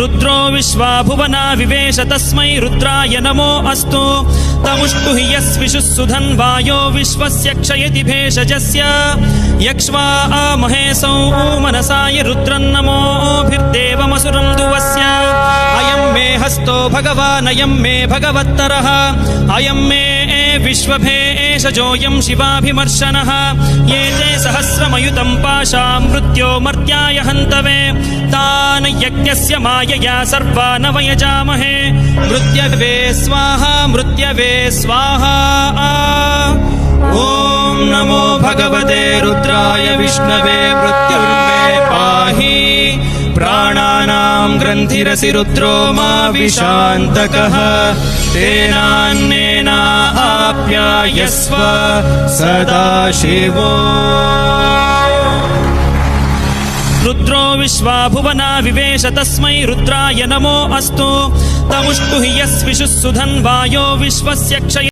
रुद्रो विश्वा भुवना विवेश तस्मै रुद्राय नमो अस्तु तमुष्टु हि यस्विषुः सुधन्वायो विश्वस्य क्षयति भेषजस्य यक्ष्वा महेशौ मनसाय रुद्रन्नमोभिर्देवमसुरं दुवस्य अयं मे हस्तो भगवान् अयं मे भगवत्तरः अयं मे विश्वभेषजोऽयं शिवाभिमर्शनः ये ते सहस्रमयुतं पाशा मृत्यो मर्त्याय हन्तवे तान् यज्ञस्य मायया सर्वान् वयजामहे मृत्यवे स्वाहा मृत्यवे स्वाहा ॐ नमो भगवते रुद्राय विष्णवे मृत्युर्मे पाहि प्राणानां ग्रन्थिरसि रुद्रो मा विशान्तकः तेनान्नेनाप्यायस्व सदा शिवो रुद्रो विश्वा भुवना विवेश तस्मै रुद्राय नमो अस्तु तमुष्टु हि यस्विषुः सुधन्वायो विश्वस्य क्षय